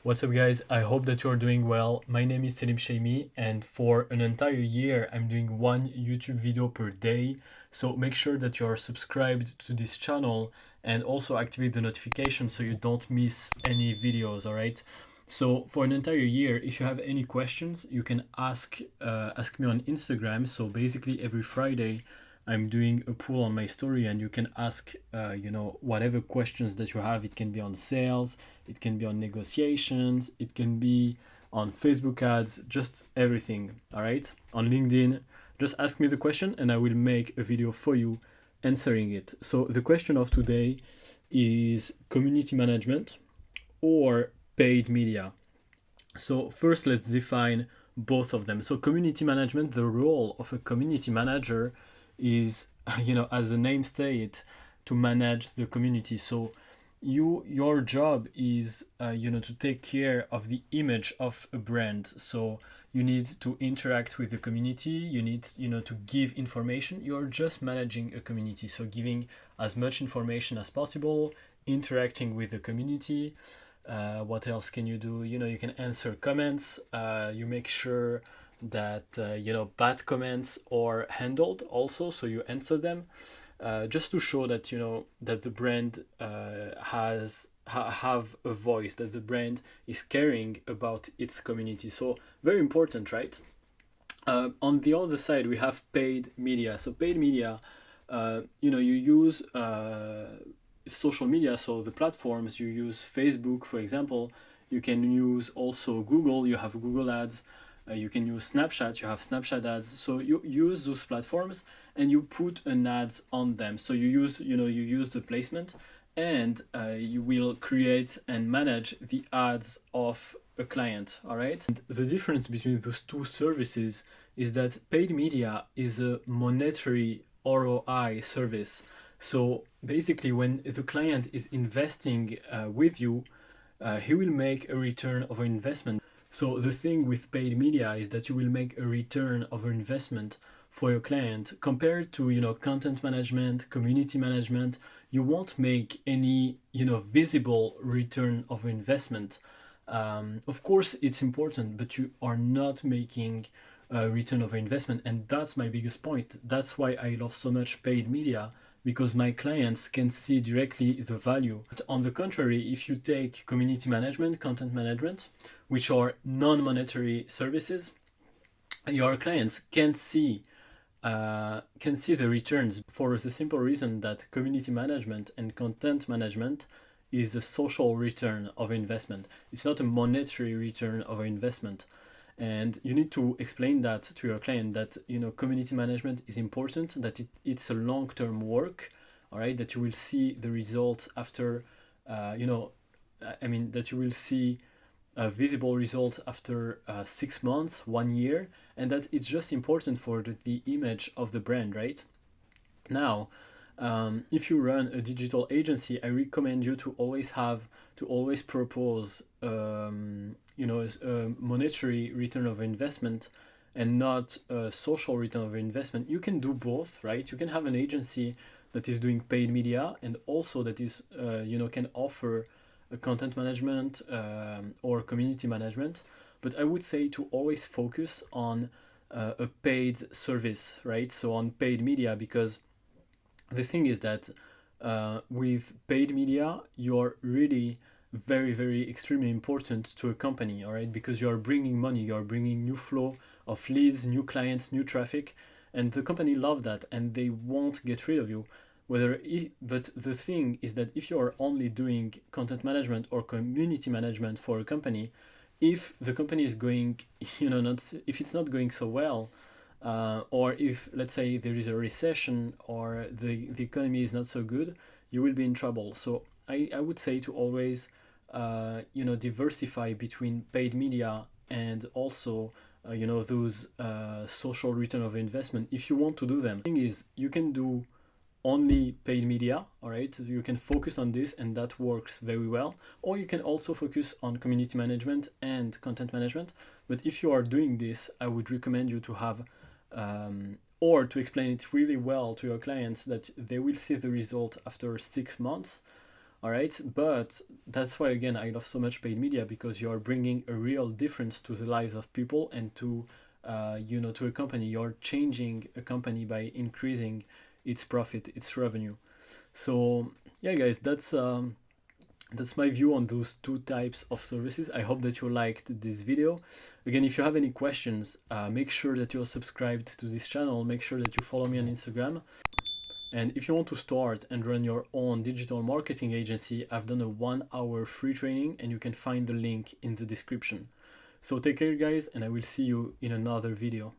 What's up, guys? I hope that you are doing well. My name is Selim Shaimi, and for an entire year, I'm doing one YouTube video per day. So make sure that you are subscribed to this channel and also activate the notification so you don't miss any videos, all right? So for an entire year, if you have any questions, you can ask me on Instagram. So basically every Friday, I'm doing a poll on my story, and you can ask, whatever questions that you have. It can be on sales, it can be on negotiations, it can be on Facebook ads, just everything. All right, on LinkedIn, just ask me the question, and I will make a video for you answering it. So the question of today is community management or paid media. So first, let's define both of them. So community management, the role of a community manager is, as the name states, to manage the community. So your job is, to take care of the image of a brand. So you need to interact with the community. You need, to give information. You're just managing a community. So giving as much information as possible, interacting with the community. What else can you do? You can answer comments. You make sure that bad comments are handled also, so you answer them, just to show that that the brand have a voice, that the brand is caring about its community. So very important, right? On the other side, we have paid media. So paid media, you use social media, so the platforms, you use Facebook, for example. You can use also Google. You have Google ads. You can use Snapchat. You have Snapchat ads. So you use those platforms and you put an ads on them. So you use the placement, and you will create and manage the ads of a client. All right. And the difference between those two services is that paid media is a monetary ROI service. So basically, when the client is investing with you, he will make a return of investment. So the thing with paid media is that you will make a return of investment for your client compared to content management, community management. You won't make any visible return of investment. Of course, it's important, but you are not making a return of investment, and that's my biggest point. That's why I love so much paid media, because my clients can see directly the value. But on the contrary, if you take community management, content management, which are non-monetary services, your clients can see the returns, for the simple reason that community management and content management is a social return of investment. It's not a monetary return of investment. And you need to explain that to your client, that community management is important, that it's a long-term work, all right, that you will see the results after that you will see visible results after 6 months, 1 year, and that it's just important for the image of the brand, right? Now, if you run a digital agency, I recommend you to always propose a monetary return of investment and not a social return of investment. You can do both, right? You can have an agency that is doing paid media and also that is can offer a content management or community management. But I would say to always focus on a paid service, right? So on paid media, because the thing is that with paid media, you're really very, very extremely important to a company, all right? Because you are bringing money, you are bringing new flow of leads, new clients, new traffic, and the company love that, and they won't get rid of you. But the thing is that if you are only doing content management or community management for a company, if the company is going, if it's not going so well, or if, let's say, there is a recession or the economy is not so good, you will be in trouble. So I would say to always diversify between paid media and also those social return of investment if you want to do them. The thing is, you can do only paid media, all right? So you can focus on this, and that works very well. Or you can also focus on community management and content management. But if you are doing this, I would recommend you to have or to explain it really well to your clients, that they will see the result after 6 months, All right, but that's why again I love so much paid media, because you are bringing a real difference to the lives of people and to to a company. You're changing a company by increasing its profit, its revenue. So yeah, guys, that's my view on those two types of services. I hope that you liked this video. Again, if you have any questions, make sure that you're subscribed to this channel. Make sure that you follow me on Instagram. And if you want to start and run your own digital marketing agency, I've done a 1-hour free training, and you can find the link in the description. So take care, guys, and I will see you in another video.